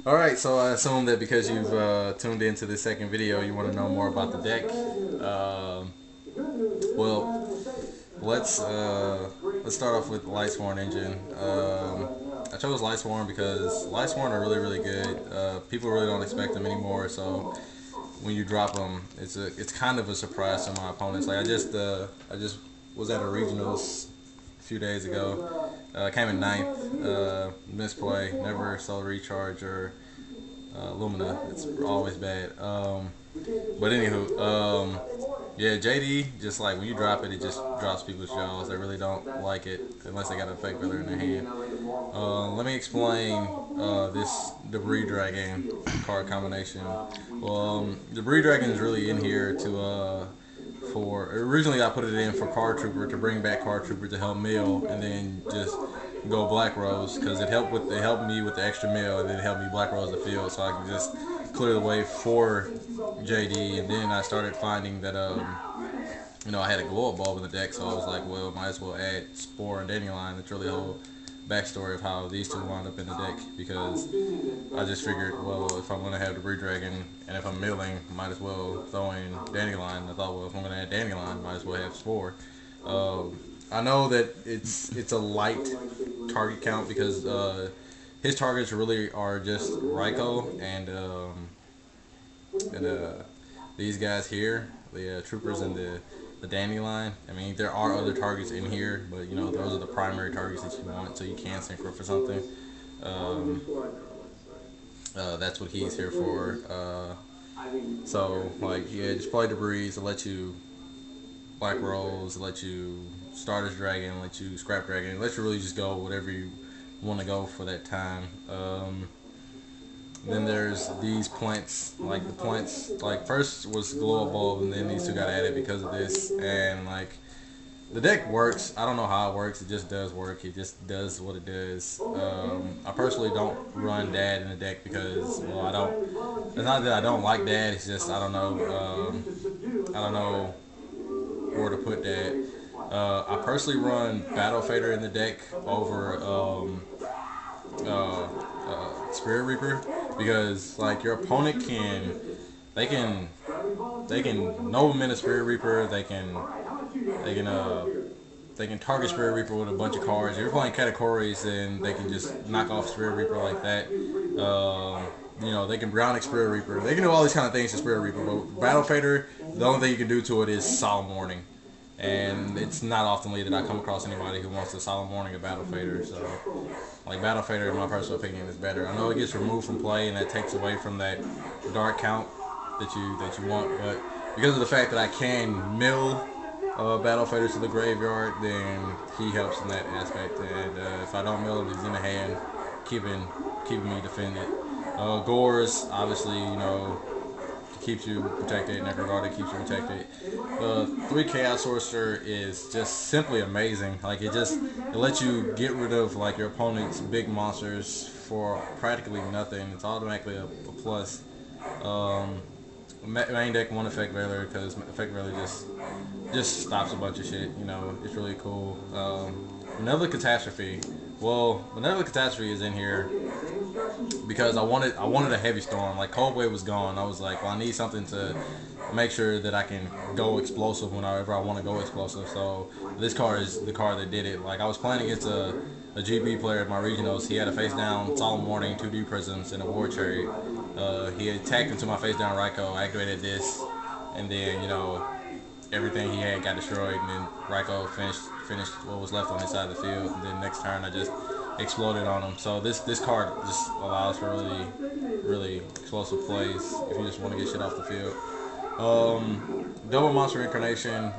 Alright, so I assume that because you've tuned into this second video, you want to know more about the deck. Well, let's start off with Lightsworn engine. I chose Lightsworn because Lightsworn are really good. People really don't expect them anymore, so when you drop them, it's kind of a surprise to my opponents. Like I just was at a regionals a few days ago. Came in ninth. Misplay, never saw recharge or Lumina. It's always bad. But anywho, yeah, JD, just like when you drop it, it just drops people's jaws. They really don't like it unless they got a fake feather in their hand. Let me explain this Debris Dragon card combination. Well, Debris Dragon is really in here to for originally I put it in for Card Trooper to bring back Card Trooper to help mill, and then just go Black Rose because it helped me with the extra mill, and then it helped me Black Rose the field so I can just clear the way for JD. And then I started finding that I had a glow up bulb in the deck, so I was like, well, might as well add Spore and Dandelion. That's really the whole backstory of how these two wound up in the deck, because I just figured, well, if I'm going to have Debris Dragon and if I'm milling, might as well throw in Dandelion. I thought, well, if I'm going to add Dandelion, might as well have Spore. I know that it's a light target count because his targets really are just Raikou and these guys here, the troopers and the Dandelion. I mean, there are other targets in here, but those are the primary targets that you want, so you can synchro for something. Um, that's what he's here for. So like, yeah, just play Debris. It let you Black Rose, it let you Stardust Dragon, let you Scrap Dragon, it lets you really just go whatever you want to go for that time. Then there's these points, like the points, like first was Glow Up Bulb, and then these two got added because of this, and like the deck works. I don't know how it works. It just does work. It just does what it does. I personally don't run Dad in the deck because, well, I don't. It's not that I don't like Dad. It's just I don't know. I don't know where to put that. I personally run Battle Fader in the deck over Spirit Reaper because like your opponent they can no minute Spirit Reaper. They can they can target Spirit Reaper with a bunch of cards. If you're playing categories, then they can just knock off Spirit Reaper like that. They can Brownic Spirit Reaper. They can do all these kind of things to Spirit Reaper, but Battle Fader, the only thing you can do to it is Solemn Warning. And it's not oftenly that I come across anybody who wants to Solemn Warning a Battle Fader. So, like, Battle Fader, in my personal opinion, is better. I know it gets removed from play, and that takes away from that dark count that you want. But because of the fact that I can mill Battle Faders to the graveyard, then he helps in that aspect. And if I don't mill him, he's in the hand, keeping me defended. Gores, obviously, keeps you protected, and Necroguard keeps you protected. The 3 Chaos Sorcerer is just simply amazing. Like it lets you get rid of like your opponent's big monsters for practically nothing. It's automatically a plus. Main deck 1 Effect Veiler because Effect Veiler just stops a bunch of shit. It's really cool. Benevolent Catastrophe. Well, Benevolent Catastrophe is in here because I wanted a heavy storm. Like Cold Wave was gone. I was like, well, I need something to make sure that I can go explosive whenever I want to go explosive. So this card is the card that did it. Like I was playing against a GB player at my regionals. He had a face down Solemn Warning, 2D Prisms, and a War Chariot. He attacked into my face down Raikou, activated this, and then everything he had got destroyed, and then Raikou finished what was left on his side of the field, and then next turn I just exploded on him. So this card just allows for really explosive plays if you just want to get shit off the field. Double Monster Incarnation.